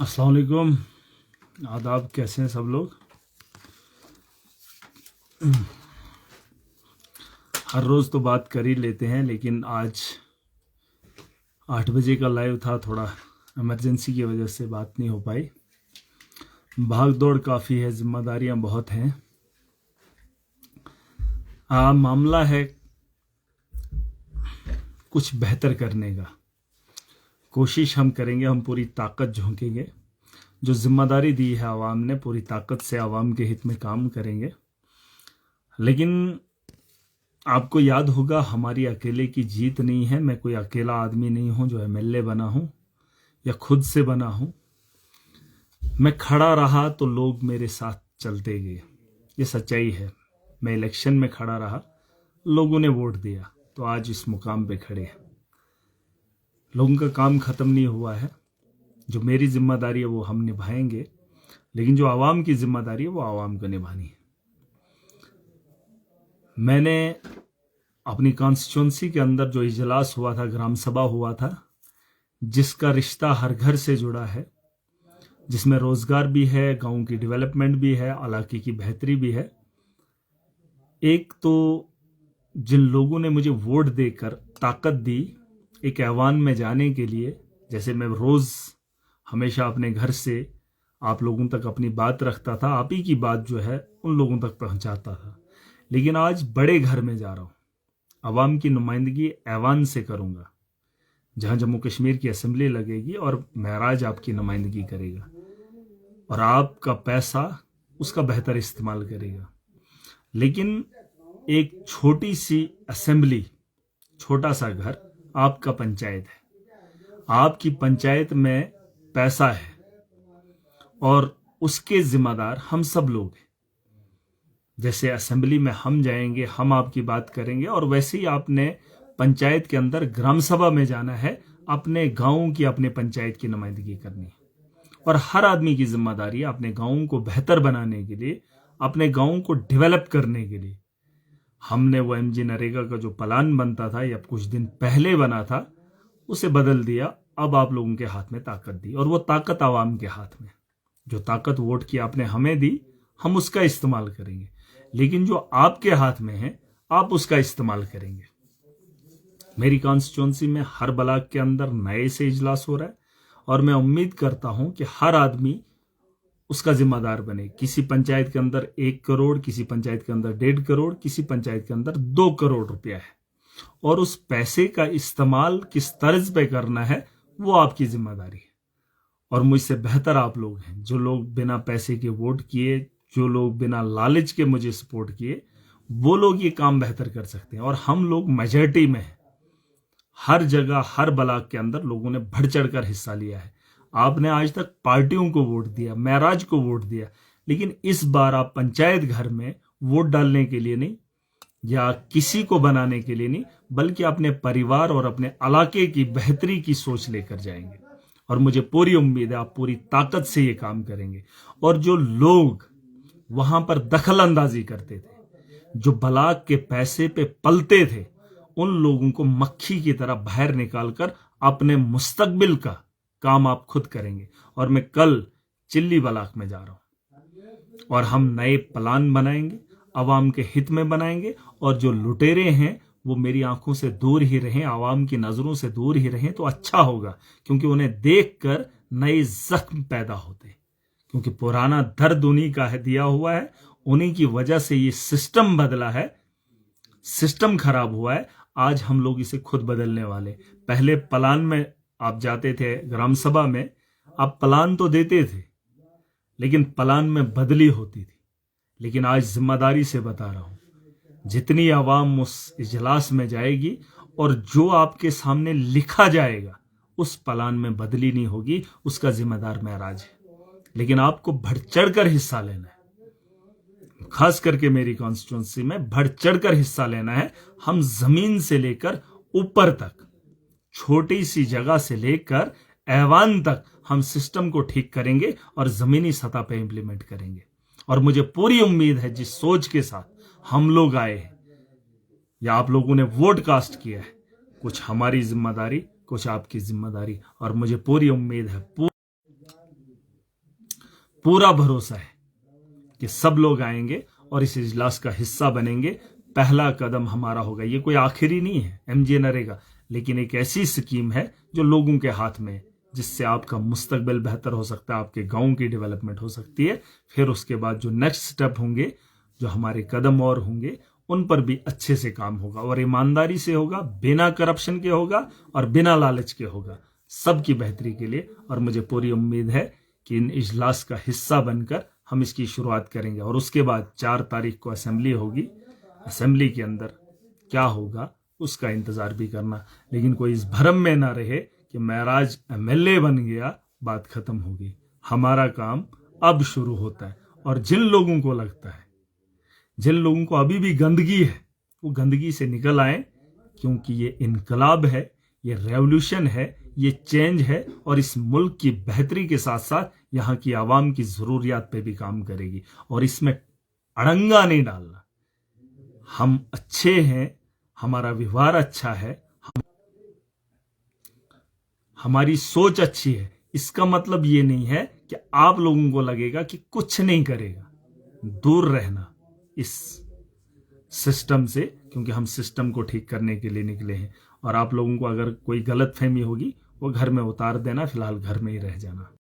अस्सलाम वालेकुम। आदाब, कैसे हैं सब लोग। हर रोज़ तो बात कर ही लेते हैं, लेकिन आज 8 बजे का लाइव था, थोड़ा इमरजेंसी की वजह से बात नहीं हो पाई। भाग दौड़ काफ़ी है, जिम्मेदारियां बहुत हैं। मामला है कुछ बेहतर करने का। कोशिश हम करेंगे, हम पूरी ताकत झोंकेंगे। जो जिम्मेदारी दी है आवाम ने, पूरी ताकत से आवाम के हित में काम करेंगे। लेकिन आपको याद होगा, हमारी अकेले की जीत नहीं है। मैं कोई अकेला आदमी नहीं हूं जो एमएलए बना हूं या खुद से बना हूं। मैं खड़ा रहा तो लोग मेरे साथ चलते गए, ये सच्चाई है। मैं इलेक्शन में खड़ा रहा, लोगों ने वोट दिया, तो आज इस मुकाम पे खड़े हैं। लोगों का काम खत्म नहीं हुआ है। जो मेरी जिम्मेदारी है वो हम निभाएंगे, लेकिन जो आवाम की जिम्मेदारी है वो आवाम को निभानी है। मैंने अपनी कॉन्स्टिट्यूंसी के अंदर जो इजलास हुआ था, ग्राम सभा हुआ था, जिसका रिश्ता हर घर से जुड़ा है, जिसमें रोजगार भी है, गांव की डेवलपमेंट भी है, इलाके की बेहतरी भी है। एक तो जिन लोगों ने मुझे वोट देकर ताकत दी एक ऐवान में जाने के लिए, जैसे मैं रोज हमेशा अपने घर से आप लोगों तक अपनी बात रखता था, आप ही की बात जो है उन लोगों तक पहुंचाता था, लेकिन आज बड़े घर में जा रहा हूं। अवाम की नुमाइंदगी ऐवान से करूंगा, जहां जम्मू कश्मीर की असेंबली लगेगी और महराज आपकी नुमाइंदगी करेगा और आपका पैसा उसका बेहतर इस्तेमाल करेगा। लेकिन एक छोटी सी असेंबली, छोटा सा घर, आपका पंचायत है। आपकी पंचायत में पैसा है और उसके जिम्मेदार हम सब लोग हैं। जैसे असेंबली में हम जाएंगे, हम आपकी बात करेंगे, और वैसे ही आपने पंचायत के अंदर ग्राम सभा में जाना है, अपने गांव की, अपने पंचायत की नुमाइंदगी करनी है। और हर आदमी की जिम्मेदारी है अपने गांव को बेहतर बनाने के लिए, अपने गांव को डेवलप करने के लिए। हमने वो एमजी नरेगा का जो प्लान बनता था या कुछ दिन पहले बना था, उसे बदल दिया। अब आप लोगों के हाथ में ताकत दी, और वो ताकत आवाम के हाथ में। जो ताकत वोट की आपने हमें दी, हम उसका इस्तेमाल करेंगे, लेकिन जो आपके हाथ में है आप उसका इस्तेमाल करेंगे। मेरी कॉन्स्टिट्यूंसी में हर ब्लॉक के अंदर नए से इजलास हो रहा है, और मैं उम्मीद करता हूं कि हर आदमी उसका जिम्मेदार बने। किसी पंचायत के अंदर 1 करोड़, किसी पंचायत के अंदर 1.5 करोड़, किसी पंचायत के अंदर 2 करोड़ रुपया है, और उस पैसे का इस्तेमाल किस तर्ज पे करना है वो आपकी जिम्मेदारी है। और मुझसे बेहतर आप लोग हैं, जो लोग बिना पैसे के वोट किए, जो लोग बिना लालच के मुझे सपोर्ट किए, वो लोग ये काम बेहतर कर सकते हैं। और हम लोग मेजॉरिटी में हैं। हर जगह, हर ब्लॉक के अंदर लोगों ने बढ़ चढ़कर हिस्सा लिया है। आपने आज तक पार्टियों को वोट दिया, महराज को वोट दिया, लेकिन इस बार आप पंचायत घर में वोट डालने के लिए नहीं या किसी को बनाने के लिए नहीं, बल्कि अपने परिवार और अपने इलाके की बेहतरी की सोच लेकर जाएंगे। और मुझे पूरी उम्मीद है आप पूरी ताकत से ये काम करेंगे। और जो लोग वहां पर दखल अंदाजी करते थे, जो ब्लॉक के पैसे पे पलते थे, उन लोगों को मक्खी की तरह बाहर निकालकर अपने मुस्तकबिल का काम आप खुद करेंगे। और मैं कल चिल्ली ब्लॉक में जा रहा हूं, और हम नए प्लान बनाएंगे, आवाम के हित में बनाएंगे। और जो लुटेरे हैं वो मेरी आंखों से दूर ही रहें, आवाम की नजरों से दूर ही रहें, तो अच्छा होगा, क्योंकि उन्हें देखकर नए जख्म पैदा होते हैं। क्योंकि पुराना दर्द उन्हीं का है, दिया हुआ है, उन्हीं की वजह से ये सिस्टम बदला है, सिस्टम खराब हुआ है। आज हम लोग इसे खुद बदलने वाले। पहले प्लान में आप जाते थे ग्राम सभा में, आप प्लान तो देते थे, लेकिन प्लान में बदली होती थी। लेकिन आज जिम्मेदारी से बता रहा हूं, जितनी आवाम उस इजलास में जाएगी और जो आपके सामने लिखा जाएगा, उस प्लान में बदली नहीं होगी, उसका जिम्मेदार महराज है। लेकिन आपको बढ़ चढ़कर हिस्सा लेना है, खास करके मेरी कॉन्स्टिट्यूंसी में बढ़ चढ़कर हिस्सा लेना है। हम जमीन से लेकर ऊपर तक, छोटी सी जगह से लेकर ऐवान तक हम सिस्टम को ठीक करेंगे और जमीनी सतह पर इंप्लीमेंट करेंगे। और मुझे पूरी उम्मीद है, जिस सोच के साथ हम लोग आए हैं या आप लोगों ने वोट कास्ट किया है, कुछ हमारी जिम्मेदारी, कुछ आपकी जिम्मेदारी, और मुझे पूरी उम्मीद है पूरा भरोसा है कि सब लोग आएंगे और इस इजलास का हिस्सा बनेंगे। पहला कदम हमारा होगा, ये कोई आखिरी नहीं है एमजे नरेगा, लेकिन एक ऐसी स्कीम है जो लोगों के हाथ में है, जिससे आपका मुस्तकबिल बेहतर हो सकता है, आपके गांव की डेवलपमेंट हो सकती है। फिर उसके बाद जो नेक्स्ट स्टेप होंगे, जो हमारे कदम और होंगे, उन पर भी अच्छे से काम होगा और ईमानदारी से होगा, बिना करप्शन के होगा और बिना लालच के होगा, सबकी बेहतरी के लिए। और मुझे पूरी उम्मीद है कि इन इजलास का हिस्सा बनकर हम इसकी शुरुआत करेंगे। और उसके बाद 4 तारीख को असेंबली होगी, असेंबली के अंदर क्या होगा उसका इंतजार भी करना। लेकिन कोई इस भ्रम में ना रहे कि महराज एमएलए बन गया, बात खत्म होगी। हमारा काम अब शुरू होता है। और जिन लोगों को लगता है, जिन लोगों को अभी भी गंदगी है, वो गंदगी से निकल आए, क्योंकि ये इनकलाब है, ये रेवोल्यूशन है, ये चेंज है और इस मुल्क की बेहतरी के साथ साथ यहाँ की आवाम की जरूरियात पे भी काम करेगी। और इसमें अड़ंगा नहीं डालना। हम अच्छे हैं, हमारा व्यवहार अच्छा है, हमारी सोच अच्छी है, इसका मतलब ये नहीं है कि आप लोगों को लगेगा कि कुछ नहीं करेगा। दूर रहना इस सिस्टम से, क्योंकि हम सिस्टम को ठीक करने के लिए निकले हैं। और आप लोगों को अगर कोई गलत फहमी होगी, वो घर में उतार देना, फिलहाल घर में ही रह जाना।